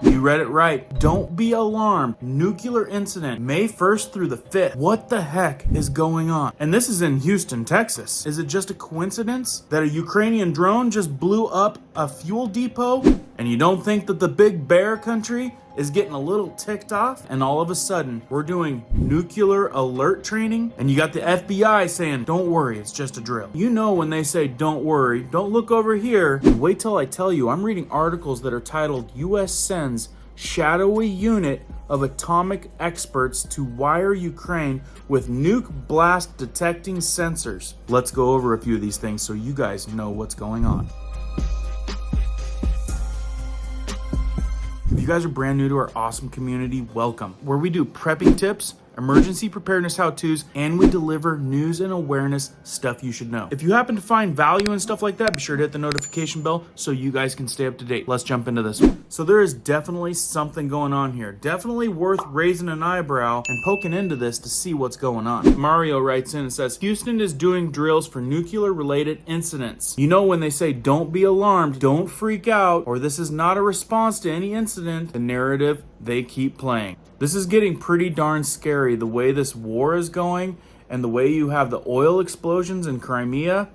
You read it right. Don't be alarmed. Nuclear incident, May 1st through the 5th. What the heck is going on? And this is in Houston, Texas. Is it just a coincidence that a Ukrainian drone just blew up a fuel depot? And you don't think that the big bear country is getting a little ticked off? And all of a sudden, we're doing nuclear alert training, and you got the FBI saying, don't worry, it's just a drill. You know when they say, don't worry, don't look over here. And wait till I tell you, I'm reading articles that are titled, U.S. sends shadowy unit of atomic experts to wire Ukraine with nuke blast detecting sensors. Let's go over a few of these things so you guys know what's going on. If you guys are brand new to our awesome community, welcome. Where we do prepping tips, emergency preparedness how-tos, and we deliver news and awareness stuff you should know. If you happen to find value and stuff like that, be sure to hit the notification bell so you guys can stay up to date. Let's jump into this one. So there is definitely something going on here. Definitely worth raising an eyebrow and poking into this to see what's going on. Mario writes in and says, Houston is doing drills for nuclear-related incidents. You know when they say don't be alarmed, don't freak out, or this is not a response to any incident, the narrative they keep playing. This is getting pretty darn scary, the way this war is going and the way you have the oil explosions in Crimea.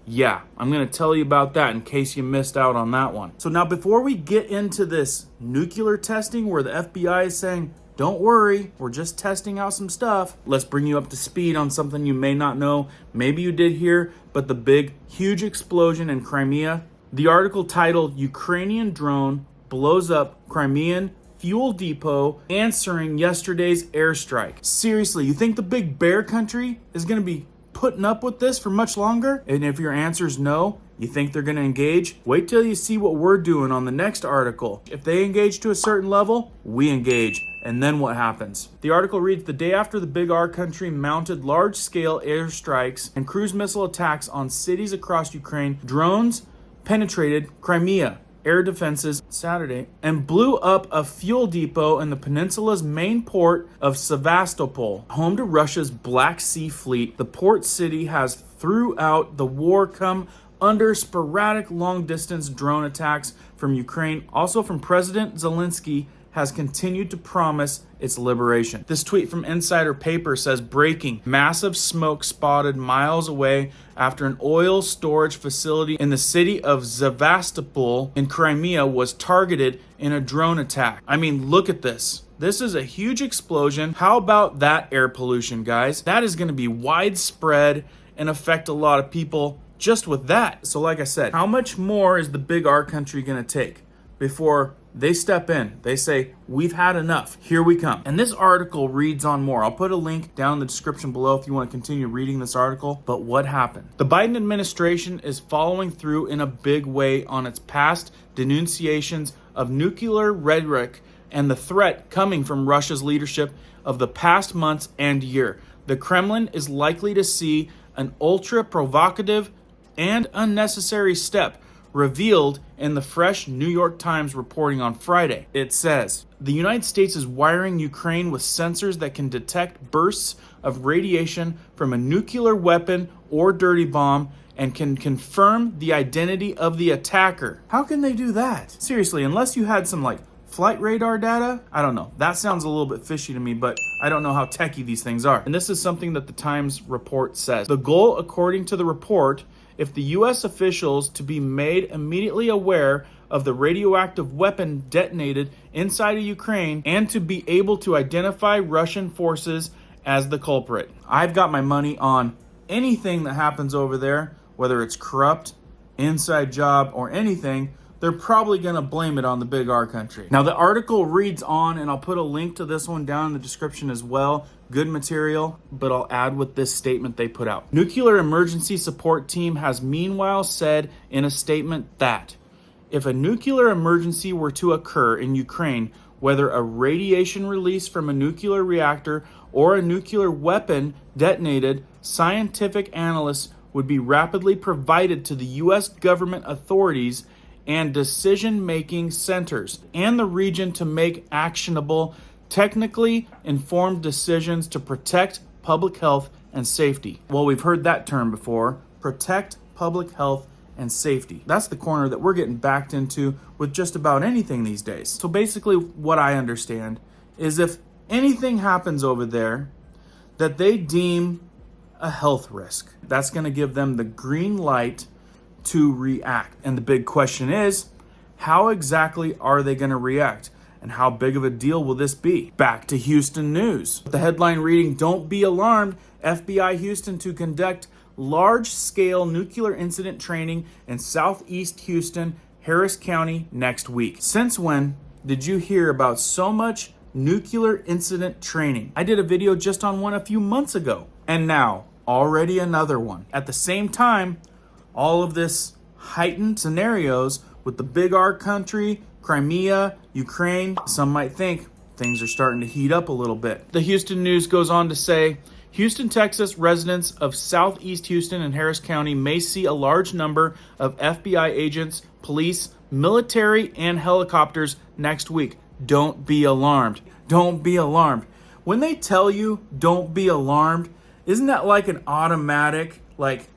Yeah, I'm going to tell you about that in case you missed out on that one. So now before we get into this nuclear testing where the FBI is saying, don't worry, we're just testing out some stuff, let's bring you up to speed on something you may not know. Maybe you did hear, but the big, huge explosion in Crimea. The article titled, Ukrainian Drone Blows Up Crimean Fuel Depot Answering Yesterday's Airstrike. Seriously, you think the big bear country is going to be putting up with this for much longer? And if your answer is no, you think they're going to engage? Wait till you see what we're doing on the next article. If they engage to a certain level, we engage. And then what happens? The article reads, the day after the big R country mounted large-scale airstrikes and cruise missile attacks on cities across Ukraine, drones penetrated Crimea air defenses Saturday and blew up a fuel depot in the peninsula's main port of Sevastopol, home to Russia's Black Sea Fleet. The port city has throughout the war come under sporadic long-distance drone attacks from Ukraine, also from President Zelensky, has continued to promise its liberation. This tweet from Insider Paper says, breaking, massive smoke spotted miles away after an oil storage facility in the city of Sevastopol in Crimea was targeted in a drone attack. I mean, look at this. This is a huge explosion. How about that air pollution, guys? That is going to be widespread and affect a lot of people just with that. So like I said, how much more is the big R country going to take before they step in? They say, we've had enough. Here we come. And this article reads on more. I'll put a link down in the description below if you want to continue reading this article. But what happened? The Biden administration is following through in a big way on its past denunciations of nuclear rhetoric and the threat coming from Russia's leadership of the past months and year. The Kremlin is likely to see an ultra-provocative and unnecessary step revealed in the fresh New York Times reporting on Friday. It says, the United States is wiring Ukraine with sensors that can detect bursts of radiation from a nuclear weapon or dirty bomb and can confirm the identity of the attacker. How can they do that? Seriously, unless you had some flight radar data? I don't know. That sounds a little bit fishy to me, but I don't know how techy these things are. And this is something that the Times report says. The goal, according to the report, if the U.S. officials to be made immediately aware of the radioactive weapon detonated inside of Ukraine and to be able to identify Russian forces as the culprit. I've got my money on anything that happens over there, whether it's corrupt, inside job, or anything. They're probably going to blame it on the big R country. Now, the article reads on, and I'll put a link to this one down in the description as well. Good material, but I'll add with this statement they put out. Nuclear Emergency Support Team has meanwhile said in a statement that if a nuclear emergency were to occur in Ukraine, whether a radiation release from a nuclear reactor or a nuclear weapon detonated, scientific analysts would be rapidly provided to the U.S. government authorities and decision-making centers and the region to make actionable, technically informed decisions to protect public health and safety. Well, we've heard that term before, protect public health and safety. That's the corner that we're getting backed into with just about anything these days. So basically what I understand is if anything happens over there that they deem a health risk, that's going to give them the green light to react. And the big question is, how exactly are they going to react? And how big of a deal will this be? Back to Houston news. The headline reading, "Don't be alarmed, FBI Houston to conduct large-scale nuclear incident training in Southeast Houston, Harris County next week." Since when did you hear about so much nuclear incident training? I did a video just on one a few months ago. And now, already another one. At the same time, all of this heightened scenarios with the big R country, Crimea, Ukraine, some might think things are starting to heat up a little bit. The Houston News goes on to say, Houston, Texas residents of Southeast Houston and Harris County may see a large number of FBI agents, police, military, and helicopters next week. Don't be alarmed. Don't be alarmed. When they tell you don't be alarmed, isn't that like an automatic, like,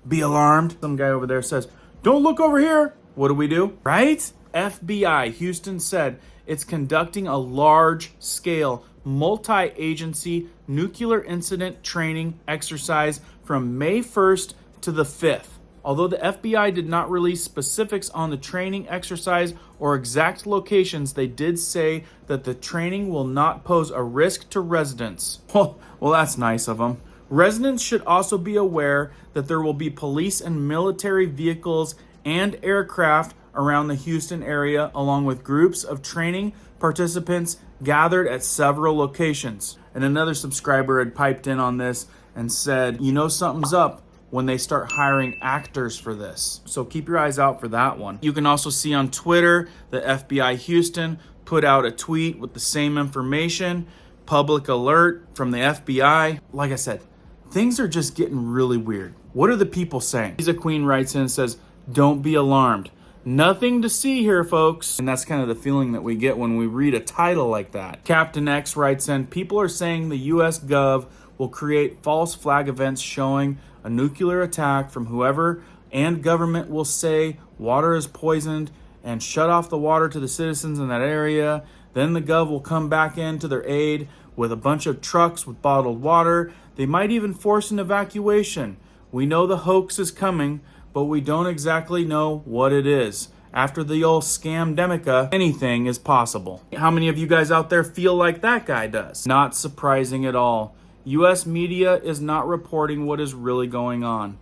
be alarmed? Some guy over there says, don't look over here. What do? Right? FBI Houston said it's conducting a large-scale, multi-agency nuclear incident training exercise from May 1st to the 5th. Although the FBI did not release specifics on the training exercise or exact locations, they did say that the training will not pose a risk to residents. Well, that's nice of them. Residents should also be aware that there will be police and military vehicles and aircraft around the Houston area, along with groups of training participants gathered at several locations. And another subscriber had piped in on this and said, you know something's up when they start hiring actors for this. So keep your eyes out for that one. You can also see on Twitter, the FBI Houston put out a tweet with the same information, public alert from the FBI. Like I said, things are just getting really weird. What are the people saying? Lisa Queen writes in and says, don't be alarmed. Nothing to see here, folks. And that's kind of the feeling that we get when we read a title like that. Captain X writes in, people are saying the US Gov will create false flag events showing a nuclear attack from whoever, and government will say water is poisoned and shut off the water to the citizens in that area. Then the Gov will come back in to their aid with a bunch of trucks with bottled water. They might even force an evacuation. We know the hoax is coming, but we don't exactly know what it is. After the old scamdemica, anything is possible. How many of you guys out there feel like that guy does? Not surprising at all. U.S. media is not reporting what is really going on.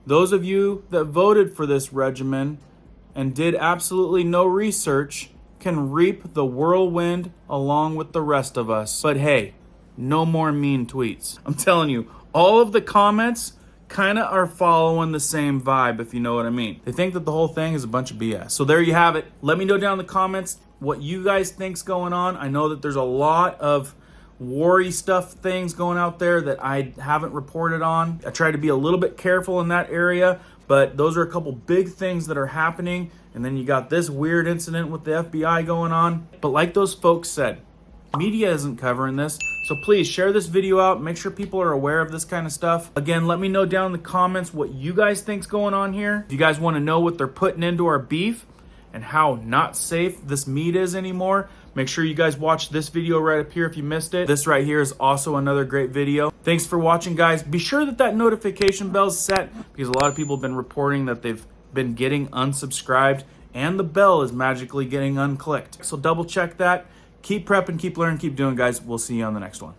Those of you that voted for this regimen and did absolutely no research can reap the whirlwind along with the rest of us. But hey, no more mean tweets. I'm telling you, all of the comments kind of are following the same vibe, if you know what I mean. They think that the whole thing is a bunch of BS. So there you have it. Let me know down in the comments what you guys think's going on. I know that there's a lot of war-y stuff things going out there that I haven't reported on. I try to be a little bit careful in that area, but those are a couple big things that are happening. And then you got this weird incident with the FBI going on. But like those folks said, media isn't covering this. So please share this video out. Make sure people are aware of this kind of stuff. Again, let me know down in the comments what you guys think's going on here. If you guys want to know what they're putting into our beef and how not safe this meat is anymore, make sure you guys watch this video right up here if you missed it. This right here is also another great video. Thanks for watching, guys. Be sure that notification bell's set because a lot of people have been reporting that they've been getting unsubscribed and the bell is magically getting unclicked. So double check that. Keep prepping, keep learning, keep doing, guys. We'll see you on the next one.